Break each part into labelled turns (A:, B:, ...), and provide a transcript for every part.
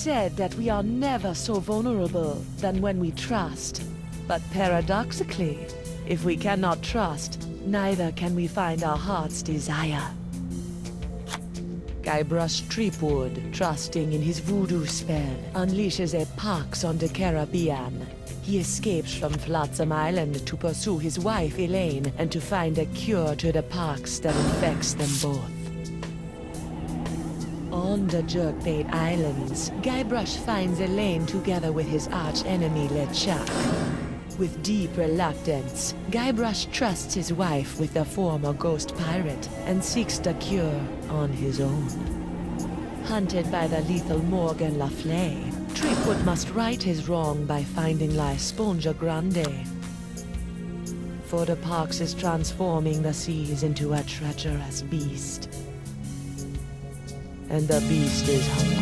A: said that we are never so vulnerable than when we trust. But paradoxically, if we cannot trust, neither can we find our heart's desire. Guybrush Threepwood, trusting in his voodoo spell, unleashes a pox on the Caribbean. He escapes from Flotsam Island to pursue his wife Elaine and to find a cure to the pox that infects them both. On the Jerkbait Islands, Guybrush finds Elaine together with his arch-enemy LeChuck. With deep reluctance, Guybrush trusts his wife with the former ghost pirate and seeks the cure on his own. Hunted by the lethal Morgan Le Fay, Threepwood must right his wrong by finding La Esponja Grande. For the pox is transforming the seas into a treacherous beast. And the beast is hungry.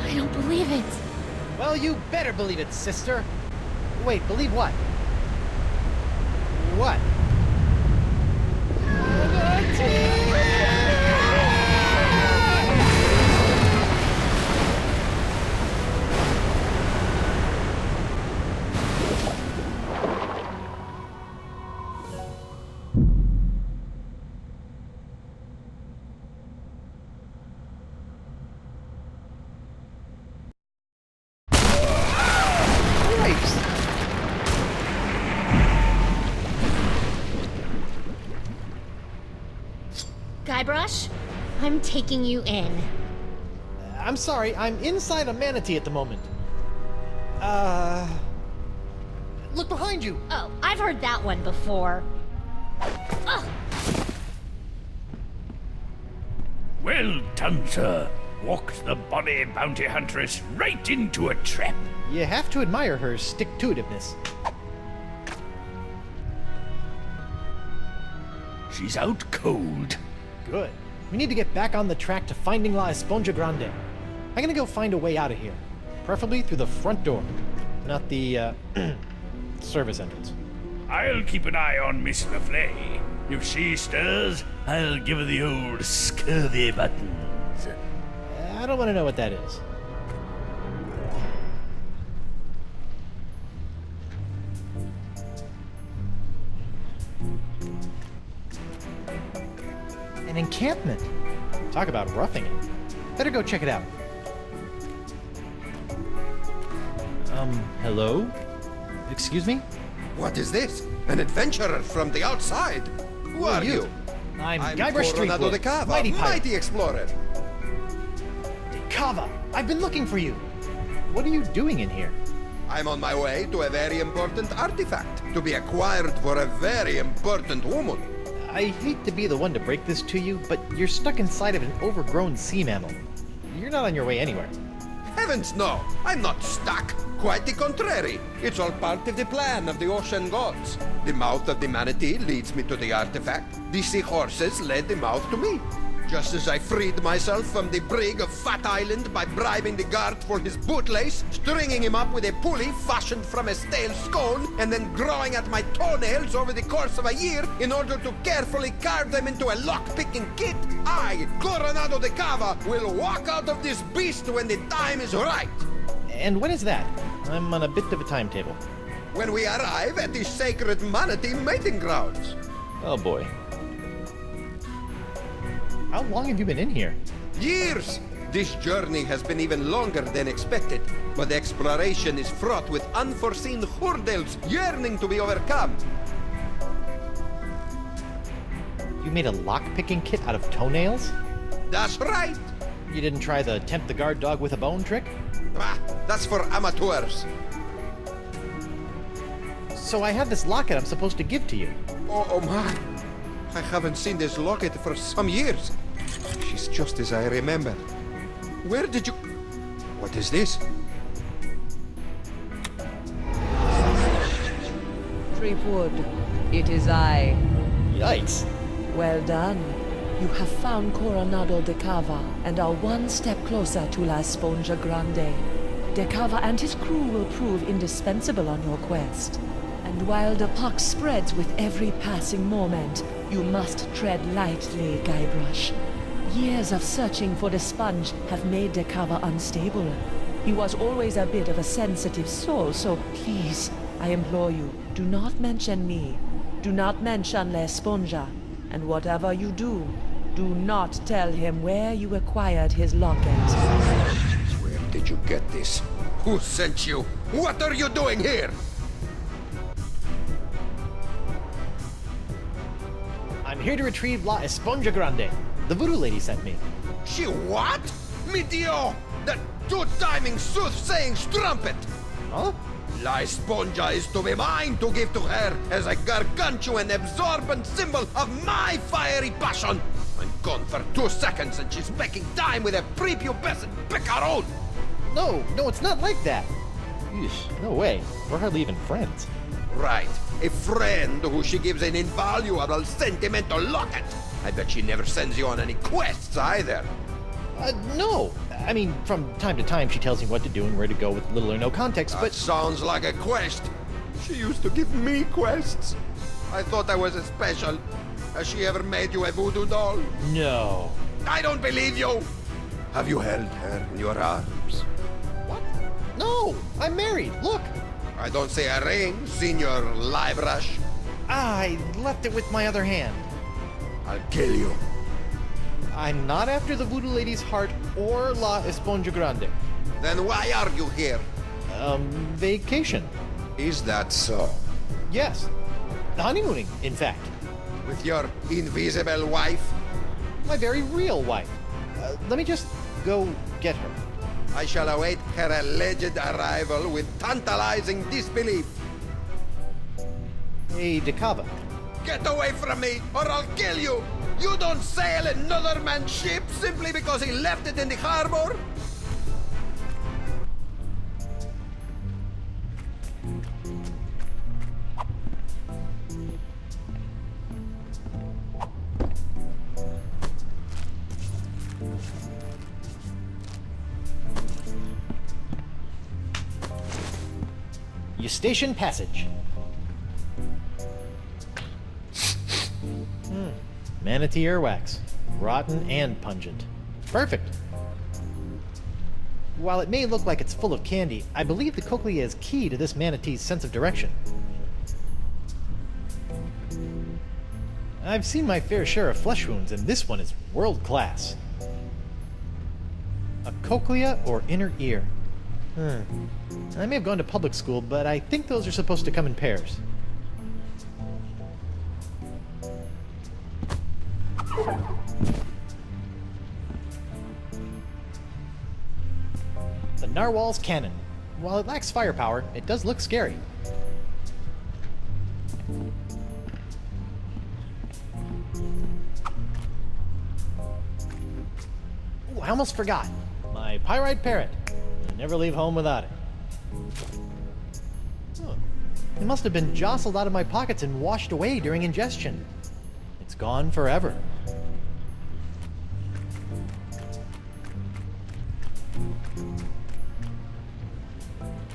B: I don't believe it.
C: Well, you better believe it, sister. Wait, believe what? What?
B: Guybrush, I'm taking you in.
C: I'm sorry, I'm inside a manatee at the moment. Look behind you!
B: Oh, I've heard that one before. Ugh.
D: Well done, sir. Walked the bonny bounty huntress right into a trap.
C: You have to admire her stick-to-itiveness.
D: She's out cold.
C: Good. We need to get back on the track to finding La Esponja Grande. I'm gonna go find a way out of here. Preferably through the front door. Not the, service entrance.
D: I'll keep an eye on Miss Le Fay. If she stirs, I'll give her the old scurvy buttons.
C: I don't want to know what that is. An encampment. Talk about roughing it. Better go check it out. Hello? Excuse me?
E: What is this? An adventurer from the outside? Who are you?
C: I'm Guybrush
E: Coronado
C: Threepwood,
E: de Cava,
C: mighty pirate.
E: mighty explorer.
C: Cava, I've been looking for you. What are you doing in here?
E: I'm on my way to a very important artifact to be acquired for a very important woman.
C: I hate to be the one to break this to you, but you're stuck inside of an overgrown sea mammal. You're not on your way anywhere.
E: Heavens no, I'm not stuck. Quite the contrary. It's all part of the plan of the ocean gods. The mouth of the manatee leads me to the artifact. The seahorses led the mouth to me. Just as I freed myself from the brig of Fat Island by bribing the guard for his bootlace, stringing him up with a pulley fashioned from a stale scone, and then growing at my toenails over the course of a year in order to carefully carve them into a lock-picking kit, I, Coronado de Cava, will walk out of this beast when the time is right.
C: And when is that? I'm on a bit of a timetable.
E: When we arrive at the sacred manatee mating grounds.
C: Oh boy. How long have you been in here?
E: Years! This journey has been even longer than expected, but exploration is fraught with unforeseen hurdles yearning to be overcome.
C: You made a lock-picking kit out of toenails?
E: That's right!
C: You didn't try the tempt the guard dog with a bone trick?
E: Ah, that's for amateurs.
C: So I have this locket I'm supposed to give to you.
E: Oh my! I haven't seen this locket for some years. She's just as I remember. Where did you... What is this?
A: Threepwood, it is I.
C: Yikes.
A: Well done. You have found Coronado de Cava and are one step closer to La Esponja Grande. De Cava and his crew will prove indispensable on your quest. And And while the pox spreads with every passing moment, you must tread lightly, Guybrush. Years of searching for the sponge have made the cover unstable. He was always a bit of a sensitive soul, so please, I implore you, do not mention me. Do not mention La Esponja. And whatever you do, do not tell him where you acquired his locket.
E: Where did you get this? Who sent you? What are you doing here?
C: I'm here to retrieve La Esponja Grande. The voodoo lady sent me.
E: She what? Meteor! That two-timing soothsaying strumpet!
C: Huh?
E: La Esponja is to be mine to give to her as a gargantuan absorbent symbol of my fiery passion! I'm gone for 2 seconds and she's making time with a prepubescent picaron!
C: No, it's not like that. Eesh, no way. We're hardly even friends.
E: Right, a friend who she gives an invaluable sentimental locket. I bet she never sends you on any quests either.
C: No. I mean, from time to time she tells me what to do and where to go with little or no context,
E: That
C: but...
E: sounds like a quest. She used to give me quests. I thought I was special. Has she ever made you a voodoo doll?
C: No.
E: I don't believe you! Have you held her in your arms?
C: What? No! I'm married, look!
E: I don't see a ring, Senor Liebrush.
C: I left it with my other hand.
E: I'll kill you.
C: I'm not after the voodoo lady's heart or La Esponja Grande.
E: Then why are you here?
C: Vacation.
E: Is that so?
C: Yes. Honeymooning, in fact.
E: With your invisible wife?
C: My very real wife. Let me just go get her.
E: I shall await her alleged arrival with tantalizing disbelief.
C: Hey, Decava.
E: Get away from me, or I'll kill you! You don't sail another man's ship simply because he left it in the harbor?
C: Eustachian Passage. Manatee earwax. Rotten and pungent. Perfect. While it may look like it's full of candy, I believe the cochlea is key to this manatee's sense of direction. I've seen my fair share of flesh wounds, and this one is world class. A cochlea or inner ear. I may have gone to public school, but I think those are supposed to come in pairs. The Narwhal's Cannon. While it lacks firepower, it does look scary. Ooh, I almost forgot. My pyrite parrot. I never leave home without it. Oh, it must have been jostled out of my pockets and washed away during ingestion. It's gone forever.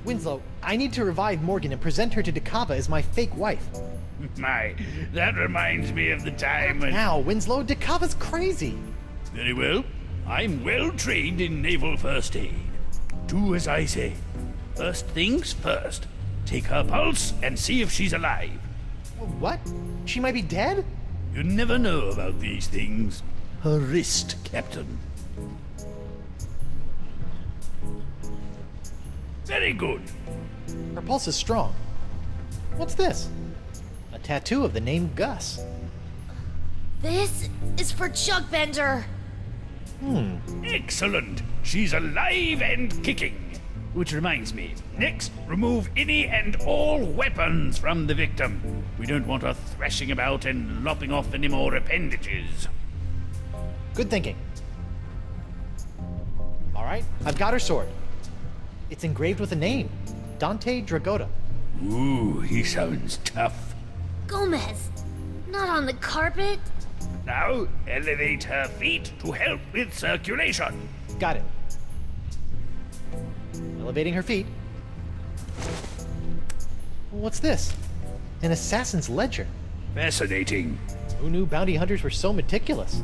C: Winslow, I need to revive Morgan and present her to Decava as my fake wife.
D: My, that reminds me of the time when...
C: Now, Winslow, Decava's crazy.
D: Very well. I'm well trained in naval first aid. Do as I say. First things first. Take her pulse and see if she's alive.
C: What? She might be dead?
D: You never know about these things. Her wrist, Captain. Very good.
C: Her pulse is strong. What's this? A tattoo of the name Gus.
B: This is for Chuck Bender.
D: Excellent. She's alive and kicking. Which reminds me, next, remove any and all weapons from the victim. We don't want her thrashing about and lopping off any more appendages.
C: Good thinking. All right, I've got her sword. It's engraved with a name, Dante Dragota.
D: Ooh, he sounds tough.
B: Gomez, not on the carpet.
D: Now, elevate her feet to help with circulation.
C: Got it. Elevating her feet. What's this? An assassin's ledger.
D: Fascinating.
C: Who knew bounty hunters were so meticulous?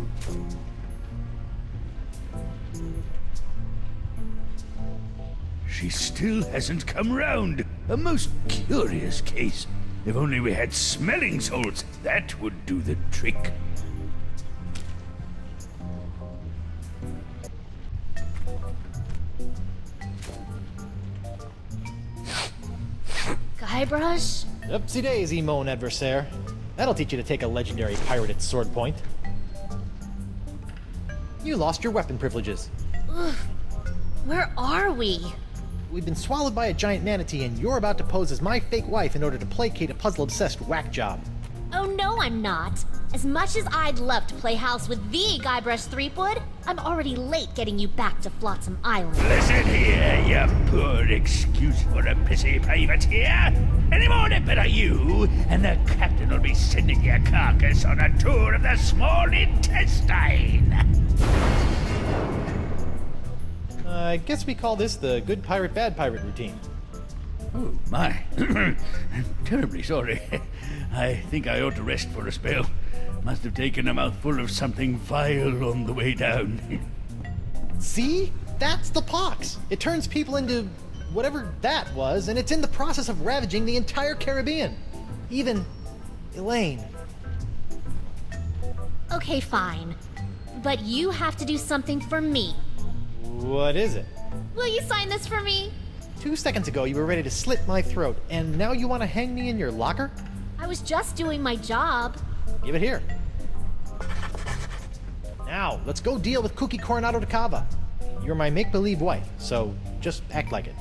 D: She still hasn't come round. A most curious case. If only we had smelling salts, that would do the trick.
B: Guybrush?
C: Upsy daisy, mon adversaire. That'll teach you to take a legendary pirate at sword point. You lost your weapon privileges.
B: Where are we?
C: We've been swallowed by a giant manatee, and you're about to pose as my fake wife in order to placate a puzzle-obsessed whack job.
B: Oh no, I'm not. As much as I'd love to play house with the Guybrush Threepwood, I'm already late getting you back to Flotsam Island.
D: Listen here, you poor excuse for a pissy privateer. Any more nipper are you, and the captain will be sending your carcass on a tour of the small intestine.
C: I guess we call this the good pirate, bad pirate routine.
D: Oh, my. I'm terribly sorry. I think I ought to rest for a spell. Must have taken a mouthful of something vile on the way down.
C: See? That's the pox. It turns people into whatever that was, and it's in the process of ravaging the entire Caribbean. Even Elaine.
B: Okay, fine. But you have to do something for me.
C: What is it?
B: Will you sign this for me?
C: 2 seconds ago, you were ready to slit my throat, and now you want to hang me in your locker?
B: I was just doing my job.
C: Give it here. Now, let's go deal with Cookie Coronado de Cava. You're my make-believe wife, so just act like it.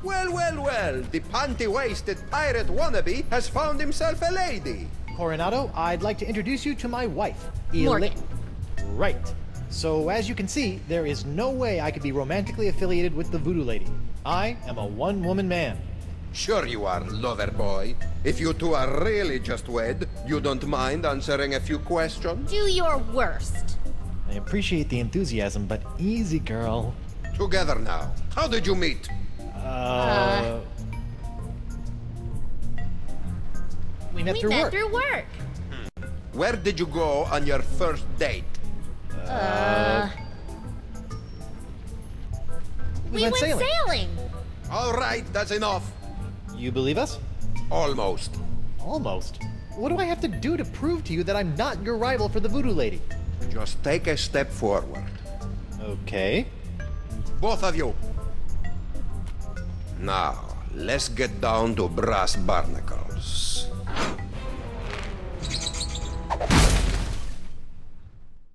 E: Well, well, well, the panty-waisted pirate wannabe has found himself a lady.
C: Coronado, I'd like to introduce you to my wife,
B: Morgan.
C: Right. So, as you can see, there is no way I could be romantically affiliated with the Voodoo Lady. I am a one-woman man.
E: Sure you are, lover boy. If you two are really just wed, you don't mind answering a few questions?
B: Do your worst.
C: I appreciate the enthusiasm, but easy, girl.
E: Together now. How did you meet?
C: We met
B: We
C: through
B: met
C: work.
B: through work.
E: Where did you go on your first date?
C: We
B: went
C: sailing.
B: sailing.
E: All right, that's enough.
C: You believe us?
E: Almost.
C: Almost. What do I have to do to prove to you that I'm not your rival for the Voodoo Lady?
E: Just take a step forward.
C: Okay.
E: Both of you. Now, let's get down to brass barnacles.